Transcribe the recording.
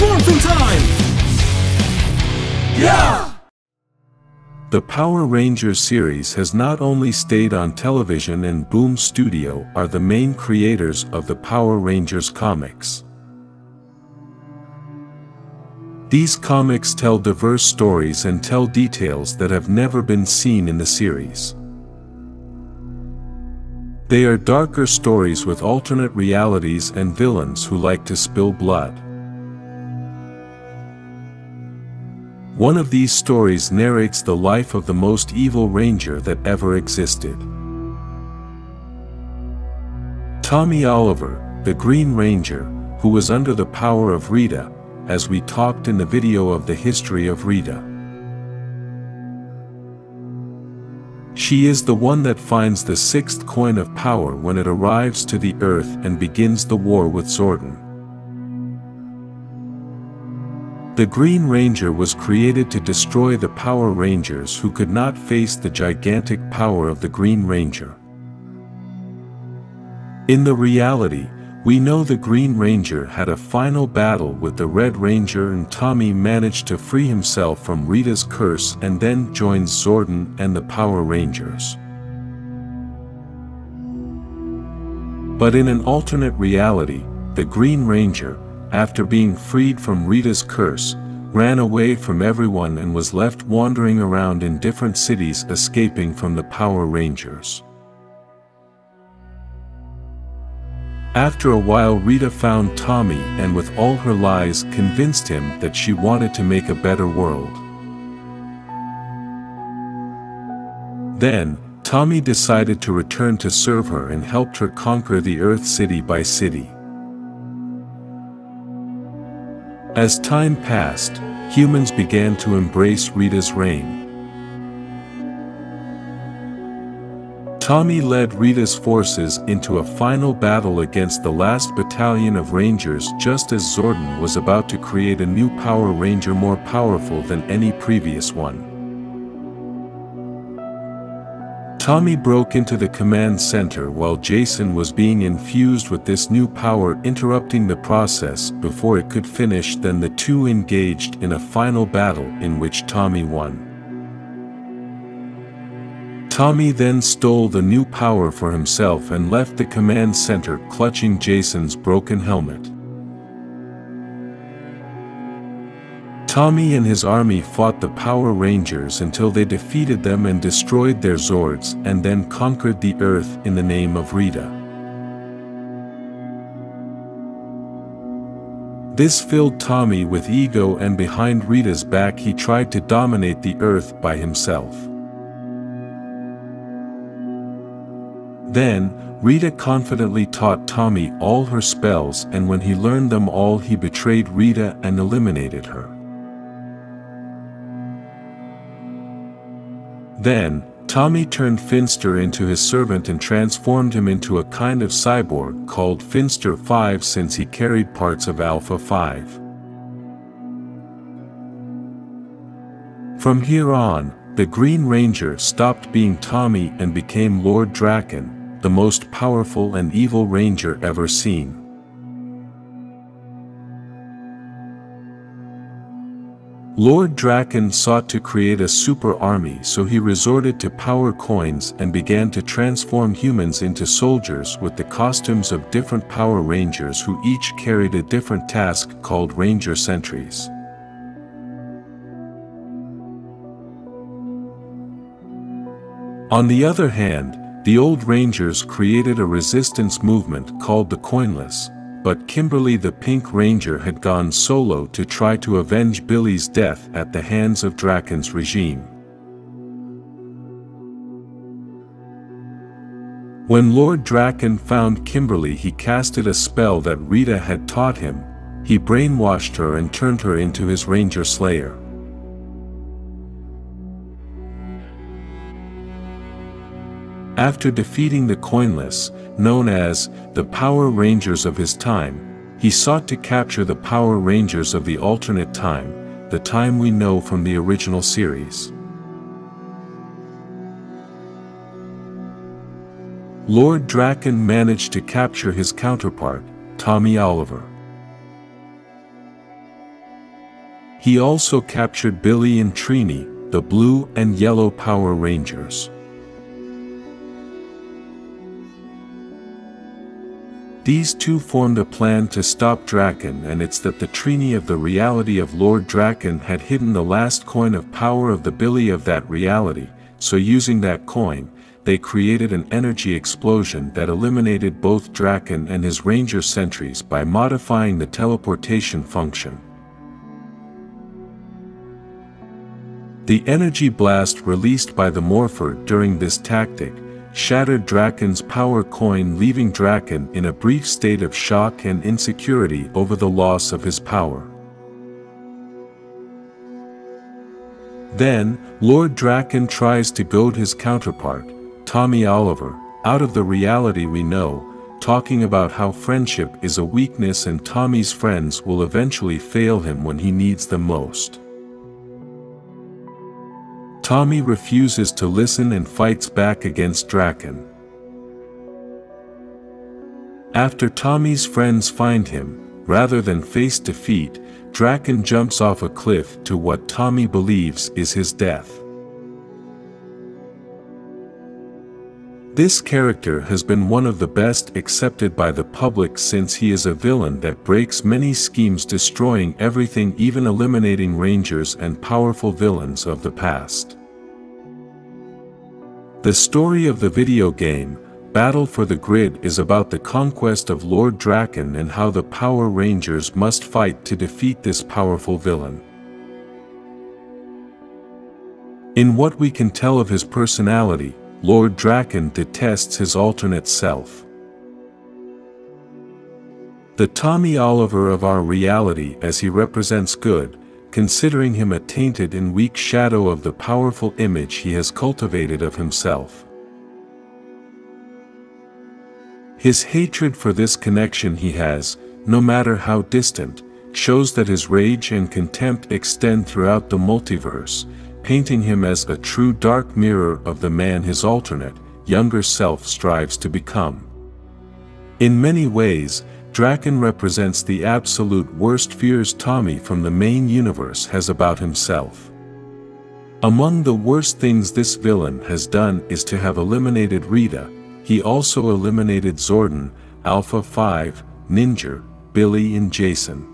Morphin time! Yeah! The Power Rangers series has not only stayed on television, and Boom Studio are the main creators of the Power Rangers comics. These comics tell diverse stories and tell details that have never been seen in the series. They are darker stories with alternate realities and villains who like to spill blood. One of these stories narrates the life of the most evil ranger that ever existed. Tommy Oliver, the Green Ranger, who was under the power of Rita, as we talked in the video of the history of Rita. She is the one that finds the sixth coin of power when it arrives to the Earth and begins the war with Zordon. The Green Ranger was created to destroy the Power Rangers who could not face the gigantic power of the Green Ranger. In the reality, we know the Green Ranger had a final battle with the Red Ranger, and Tommy managed to free himself from Rita's curse and then joins Zordon and the Power Rangers. But in an alternate reality, the Green Ranger, after being freed from Rita's curse, ran away from everyone and was left wandering around in different cities escaping from the Power Rangers. After a while, Rita found Tommy and with all her lies convinced him that she wanted to make a better world. Then, Tommy decided to return to serve her and helped her conquer the Earth city by city. As time passed, humans began to embrace Rita's reign. Tommy led Rita's forces into a final battle against the last battalion of Rangers just as Zordon was about to create a new Power Ranger more powerful than any previous one. Tommy broke into the command center while Jason was being infused with this new power, interrupting the process before it could finish. Then the two engaged in a final battle in which Tommy won. Tommy then stole the new power for himself and left the command center clutching Jason's broken helmet. Tommy and his army fought the Power Rangers until they defeated them and destroyed their Zords, and then conquered the Earth in the name of Rita. This filled Tommy with ego, and behind Rita's back he tried to dominate the Earth by himself. Then, Rita confidently taught Tommy all her spells, and when he learned them all he betrayed Rita and eliminated her. Then, Tommy turned Finster into his servant and transformed him into a kind of cyborg called Finster 5, since he carried parts of Alpha 5. From here on, the Green Ranger stopped being Tommy and became Lord Drakkon, the most powerful and evil ranger ever seen. Lord Drakkon sought to create a super army, so he resorted to power coins and began to transform humans into soldiers with the costumes of different Power Rangers who each carried a different task called Ranger Sentries. On the other hand, the old Rangers created a resistance movement called the Coinless, but Kimberly the Pink Ranger had gone solo to try to avenge Billy's death at the hands of Drakkon's regime. When Lord Drakkon found Kimberly, he casted a spell that Rita had taught him. He brainwashed her and turned her into his Ranger Slayer. After defeating the Coinless, known as the Power Rangers of his time, he sought to capture the Power Rangers of the alternate time, the time we know from the original series. Lord Drakkon managed to capture his counterpart, Tommy Oliver. He also captured Billy and Trini, the blue and yellow Power Rangers. These two formed a plan to stop Drakkon, and it's that the Trini of the reality of Lord Drakkon had hidden the last coin of power of the Billy of that reality, so using that coin, they created an energy explosion that eliminated both Drakkon and his Ranger sentries by modifying the teleportation function. The energy blast released by the Morpher during this tactic shattered Drakkon's power coin, leaving Drakkon in a brief state of shock and insecurity over the loss of his power. Then, Lord Drakkon tries to goad his counterpart, Tommy Oliver, out of the reality we know, talking about how friendship is a weakness and Tommy's friends will eventually fail him when he needs them most. Tommy refuses to listen and fights back against Drakkon. After Tommy's friends find him, rather than face defeat, Drakkon jumps off a cliff to what Tommy believes is his death. This character has been one of the best accepted by the public since he is a villain that breaks many schemes, destroying everything, even eliminating Rangers and powerful villains of the past. The story of the video game, Battle for the Grid, is about the conquest of Lord Drakkon and how the Power Rangers must fight to defeat this powerful villain. In what we can tell of his personality, Lord Drakkon detests his alternate self. The Tommy Oliver of our reality, as he represents good, considering him a tainted and weak shadow of the powerful image he has cultivated of himself. His hatred for this connection he has, no matter how distant, shows that his rage and contempt extend throughout the multiverse, painting him as a true dark mirror of the man his alternate, younger self strives to become. In many ways, Drakkon represents the absolute worst fears Tommy from the main universe has about himself. Among the worst things this villain has done is to have eliminated Rita. He also eliminated Zordon, Alpha 5, Ninja, Billy and Jason.